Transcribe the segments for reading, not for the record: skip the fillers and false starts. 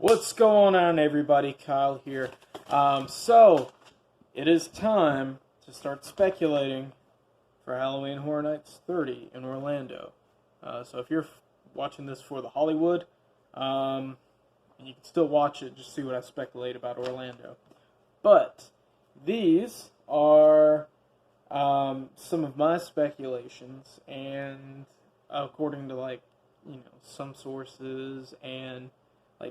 What's going on, everybody? Kyle here. So, it is time to start speculating for Halloween Horror Nights 30 in Orlando. So if you're watching this for the Hollywood, you can still watch it, just see what I speculate about Orlando. But these are some of my speculations, and according to some sources and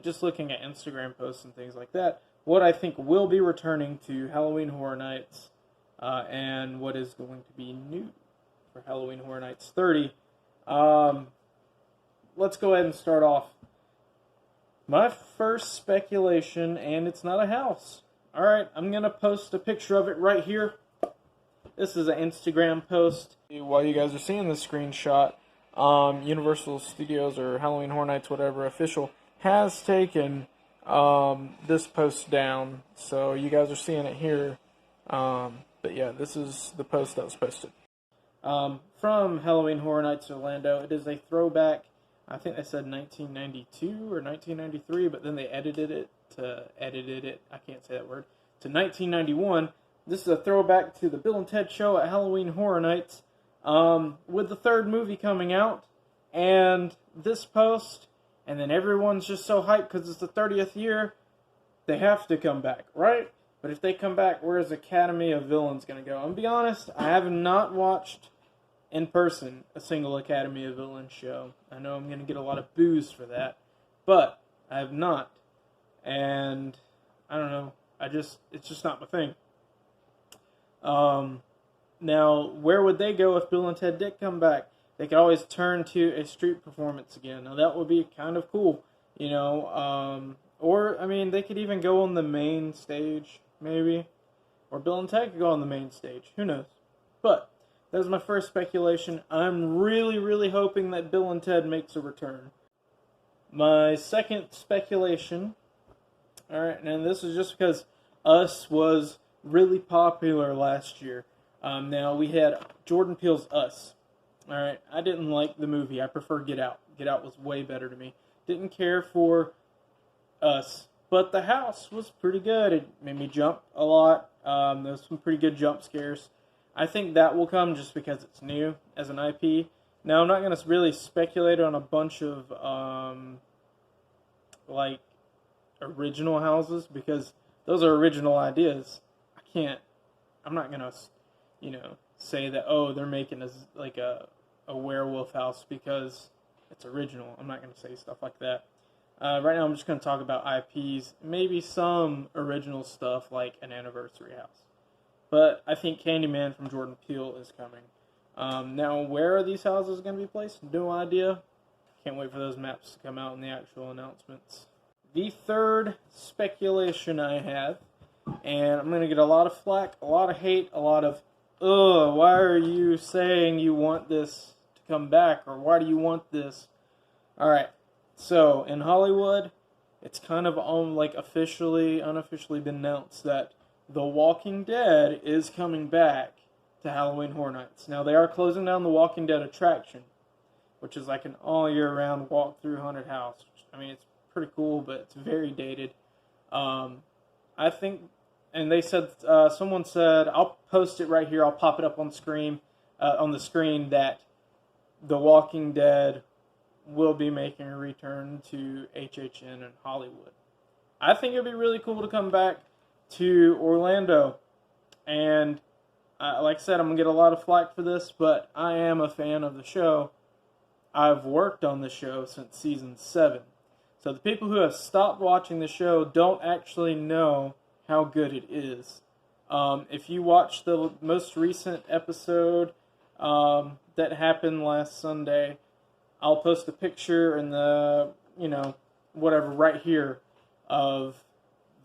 just looking at Instagram posts and things like that, what I think will be returning to Halloween Horror Nights, and what is going to be new for Halloween Horror Nights 30. Let's go ahead and start off. My first speculation, and it's not a house. Alright, I'm going to post a picture of it right here. This is an Instagram post. While you guys are seeing this screenshot, Universal Studios or Halloween Horror Nights, whatever, official, has taken this post down, so you guys are seeing it here. But yeah, this is the post that was posted. From Halloween Horror Nights Orlando. It is a throwback. I think they said 1992 or 1993, but then they edited it, I can't say that word, to 1991. This is a throwback to the Bill and Ted Show at Halloween Horror Nights, with the third movie coming out, and this post. And then everyone's just so hyped because it's the 30th year, they have to come back, right? But if they come back, where's Academy of Villains going to go? And be honest, I have not watched in person a single Academy of Villains show. I know I'm going to get a lot of boos for that, but I have not. And I don't know, it's just not my thing. Now, where would they go if Bill and Ted did come back? They could always turn to a street performance again. Now, that would be kind of cool, or, they could even go on the main stage, maybe. Or Bill and Ted could go on the main stage. Who knows? But that was my first speculation. I'm really, really hoping that Bill and Ted makes a return. My second speculation, alright, and this is just because Us was really popular last year. Now, we had Jordan Peele's Us. Alright, I didn't like the movie. I prefer Get Out. Get Out was way better to me. Didn't care for Us. But The House was pretty good. It made me jump a lot. There was some pretty good jump scares. I think that will come just because it's new as an IP. Now, I'm not going to really speculate on a bunch of, original houses, because those are original ideas. I'm not going to, say that, they're making a werewolf house because it's original. I'm not going to say stuff like that. Right now I'm just going to talk about IPs, maybe some original stuff like an anniversary house. But I think Candyman from Jordan Peele is coming. Now, where are these houses going to be placed? No idea. Can't wait for those maps to come out in the actual announcements. The third speculation I have, and I'm going to get a lot of flack, a lot of hate, a lot of, why are you saying you want this to come back, or why do you want this? Alright, so in Hollywood, it's kind of unofficially been announced that The Walking Dead is coming back to Halloween Horror Nights. Now, they are closing down the Walking Dead attraction, which is like an all-year-round walk-through haunted house. It's pretty cool, but it's very dated. I think, and they said, someone said, I'll post it right here, I'll pop it up on the screen, that The Walking Dead will be making a return to HHN in Hollywood. I think it'd be really cool to come back to Orlando, and like I said, I'm going to get a lot of flack for this, but I am a fan of the show. I've worked on the show since season 7. So the people who have stopped watching the show don't actually know how good it is. If you watch the most recent episode that happened last Sunday, I'll post a picture in the, whatever, right here of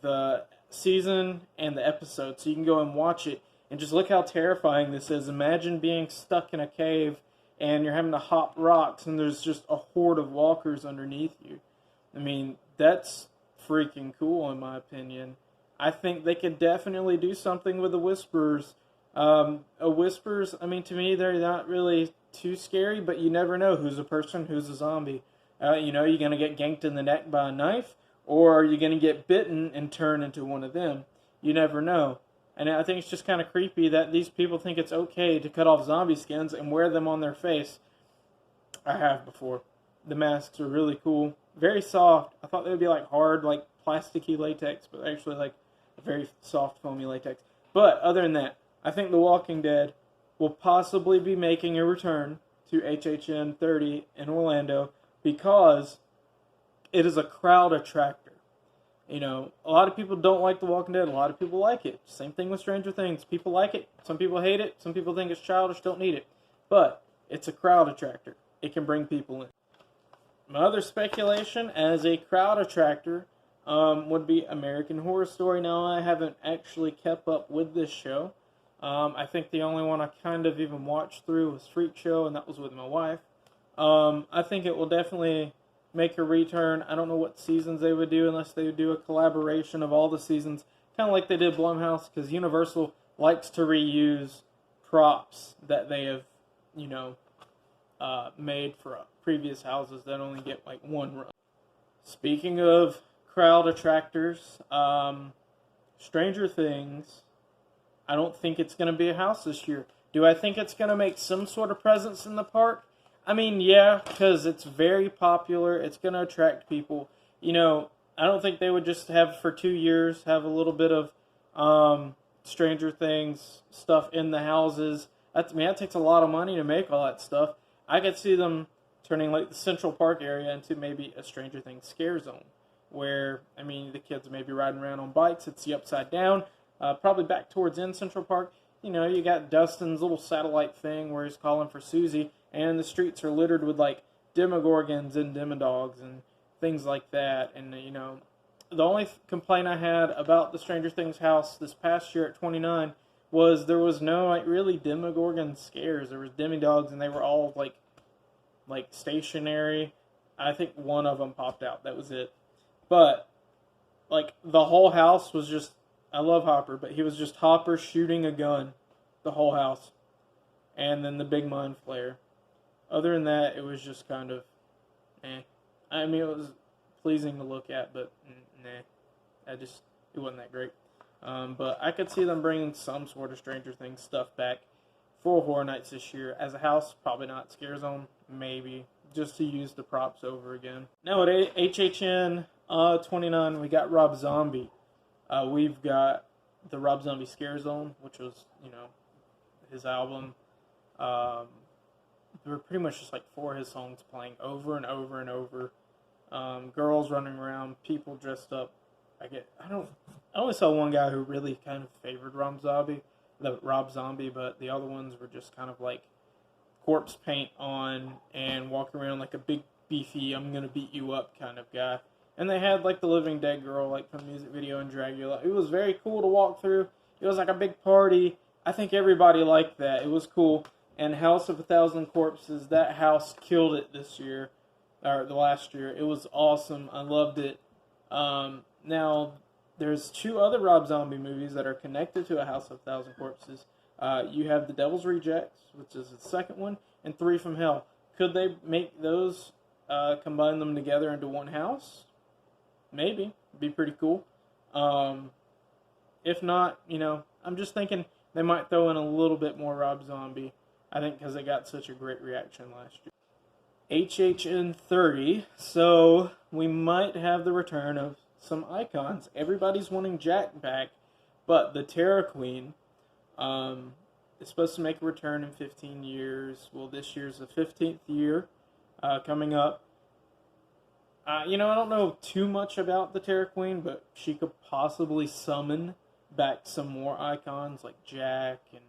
the season and the episode. So you can go and watch it and just look how terrifying this is. Imagine being stuck in a cave and you're having to hop rocks and there's just a horde of walkers underneath you. That's freaking cool in my opinion. I think they could definitely do something with the Whisperers. Whisperers, to me, they're not really too scary, but you never know who's a person, who's a zombie. You're going to get ganked in the neck by a knife, Or are you going to get bitten and turn into one of them? You never know. And I think it's just kind of creepy that these people think it's okay to cut off zombie skins and wear them on their face. I have before. The masks are really cool. Very soft. I thought they would be like hard, like plasticky latex, but actually like a very soft, foamy latex. But other than that, I think The Walking Dead will possibly be making a return to HHN 30 in Orlando because it is a crowd attractor. You know, a lot of people don't like The Walking Dead. A lot of people like it. Same thing with Stranger Things. People like it. Some people hate it. Some people think it's childish, don't need it. But it's a crowd attractor. It can bring people in. My other speculation as a crowd attractor would be American Horror Story. Now, I haven't actually kept up with this show. I think the only one I kind of even watched through was Freak Show, and that was with my wife. I think it will definitely make a return. I don't know what seasons they would do unless they would do a collaboration of all the seasons, kind of like they did Blumhouse, because Universal likes to reuse props that they have, made for previous houses that only get like one run. Speaking of crowd attractors, Stranger Things, I don't think it's going to be a house this year. Do I think it's going to make some sort of presence in the park? I mean, yeah, because it's very popular. It's going to attract people. I don't think they would just have for 2 years have a little bit of Stranger Things stuff in the houses. That takes a lot of money to make all that stuff. I could see them turning like the Central Park area into maybe a Stranger Things scare zone, where the kids may be riding around on bikes. It's the upside down, probably back towards in Central Park. You got Dustin's little satellite thing where he's calling for Susie, and the streets are littered with like Demogorgons and Demodogs and things like that. And the only complaint I had about the Stranger Things house this past year at 29 was there was no really Demogorgon scares. There was Demodogs, and they were all like stationary. I think one of them popped out. That was it. But like the whole house was just. I love Hopper, but he was just Hopper shooting a gun, the whole house, and then the big mind flare. Other than that, it was just kind of, it was pleasing to look at, but it wasn't that great. But I could see them bringing some sort of Stranger Things stuff back for Horror Nights this year. As a house, probably not. Scare Zone, maybe, just to use the props over again. Now at HHN 29, we got Rob Zombie. We've got the Rob Zombie Scare Zone, which was, his album. There were pretty much just like 4 of his songs playing over and over and over. Girls running around, people dressed up. I only saw one guy who really kind of favored Rob Zombie, but the other ones were just kind of like corpse paint on and walking around like a big beefy, I'm gonna beat you up kind of guy. And they had like the Living Dead girl, like from the music video in Dragula. It was very cool to walk through. It was like a big party. I think everybody liked that. It was cool. And House of a Thousand Corpses, that house killed it this year, or the last year. It was awesome. I loved it. Now, there's 2 other Rob Zombie movies that are connected to A House of a Thousand Corpses. You have The Devil's Rejects, which is the second one, and 3 from Hell. Could they make those, combine them together into one house? Maybe. It'd be pretty cool. If not, I'm just thinking they might throw in a little bit more Rob Zombie. I think because they got such a great reaction last year. HHN 30, so we might have the return of some icons. Everybody's wanting Jack back, but the Terror Queen is supposed to make a return in 15 years. Well, this year's the 15th year coming up. I don't know too much about the Terror Queen, but she could possibly summon back some more icons like Jack and,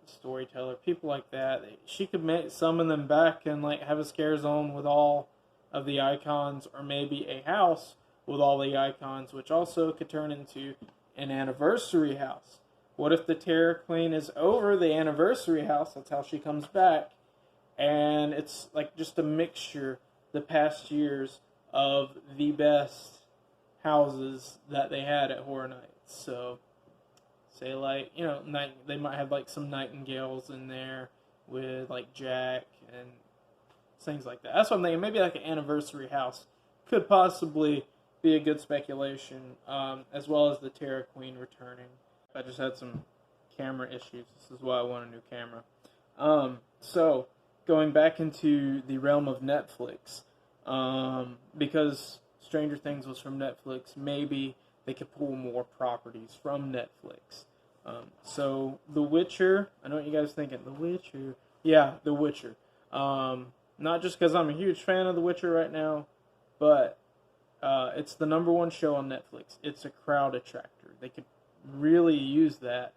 Storyteller, people like that. She could summon them back and have a scare zone with all of the icons, or maybe a house with all the icons, which also could turn into an anniversary house. What if the Terror Queen is over the anniversary house? That's how she comes back. And it's just a mixture the past years of the best houses that they had at Horror Nights. So, say they might have some Nightingales in there with Jack and things like that. That's what I'm thinking. Maybe an anniversary house could possibly be a good speculation, as well as the Terra Queen returning. I just had some camera issues. This is why I want a new camera. So, going back into the realm of Netflix, because Stranger Things was from Netflix, maybe they could pull more properties from Netflix. So, The Witcher, I know what you guys are thinking, The Witcher. Yeah, The Witcher. Not just because I'm a huge fan of The Witcher right now, but it's the #1 show on Netflix. It's a crowd attractor. They could really use that,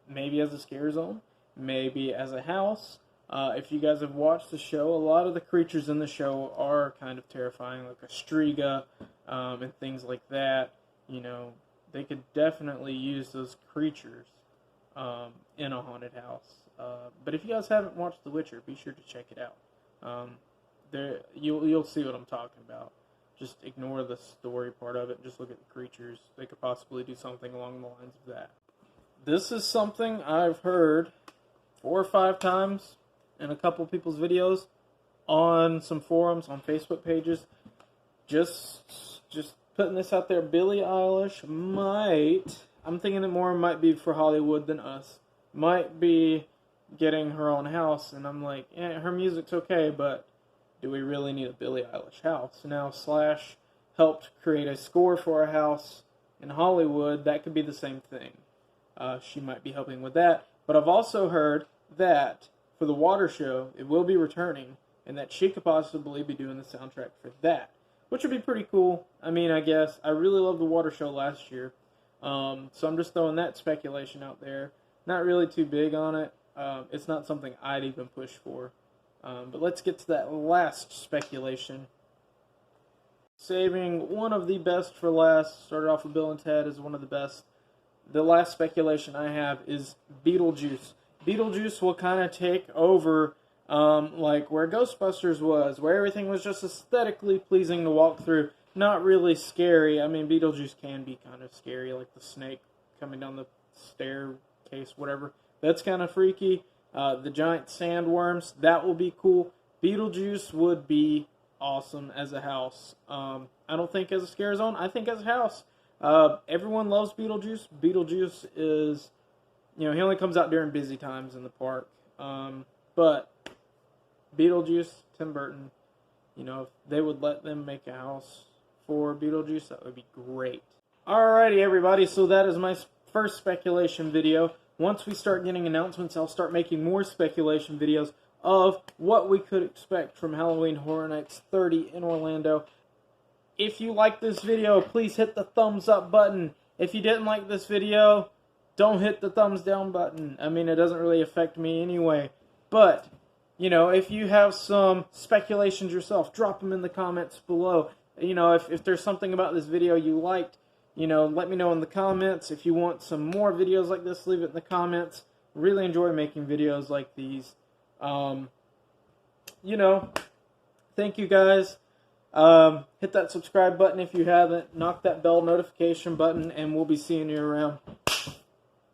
maybe as a scare zone, maybe as a house. If you guys have watched the show, a lot of the creatures in the show are kind of terrifying, like a striga, and things like that. You know, they could definitely use those creatures in a haunted house. But if you guys haven't watched The Witcher, be sure to check it out. You'll see what I'm talking about. Just ignore the story part of it and just look at the creatures. They could possibly do something along the lines of that. This is something I've heard 4 or 5 times in a couple people's videos, on some forums, on Facebook pages. Just putting this out there. Billie Eilish might, I'm thinking it more might be for Hollywood than us, might be getting her own house. And I'm like, her music's okay, but do we really need a Billie Eilish house? Now, Slash helped create a score for a house in Hollywood. That could be the same thing. She might be helping with that. But I've also heard that for the Water Show, it will be returning, and that she could possibly be doing the soundtrack for that, which would be pretty cool. I mean, I guess. I really loved the Water Show last year. So I'm just throwing that speculation out there. Not really too big on it. It's not something I'd even push for. But let's get to that last speculation. Saving one of the best for last. Started off with Bill and Ted as one of the best. The last speculation I have is Beetlejuice. Beetlejuice will kind of take over, like where Ghostbusters was, where everything was just aesthetically pleasing to walk through. Not really scary. I mean, Beetlejuice can be kind of scary, like the snake coming down the staircase, whatever. That's kind of freaky. The giant sandworms, that will be cool. Beetlejuice would be awesome as a house. I don't think as a scare zone. I think as a house. Everyone loves Beetlejuice. Beetlejuice is, he only comes out during busy times in the park. But Beetlejuice, Tim Burton, if they would let them make a house for Beetlejuice, that would be great. Alrighty, everybody, so that is my first speculation video. Once we start getting announcements, I'll start making more speculation videos of what we could expect from Halloween Horror Nights 30 in Orlando. If you like this video, please hit the thumbs up button. If you didn't like this video, don't hit the thumbs down button. I mean, it doesn't really affect me anyway. But, if you have some speculations yourself, drop them in the comments below. If there's something about this video you liked, let me know in the comments. If you want some more videos like this, leave it in the comments. Really enjoy making videos like these. Thank you guys. Hit that subscribe button if you haven't. Knock that bell notification button, and we'll be seeing you around.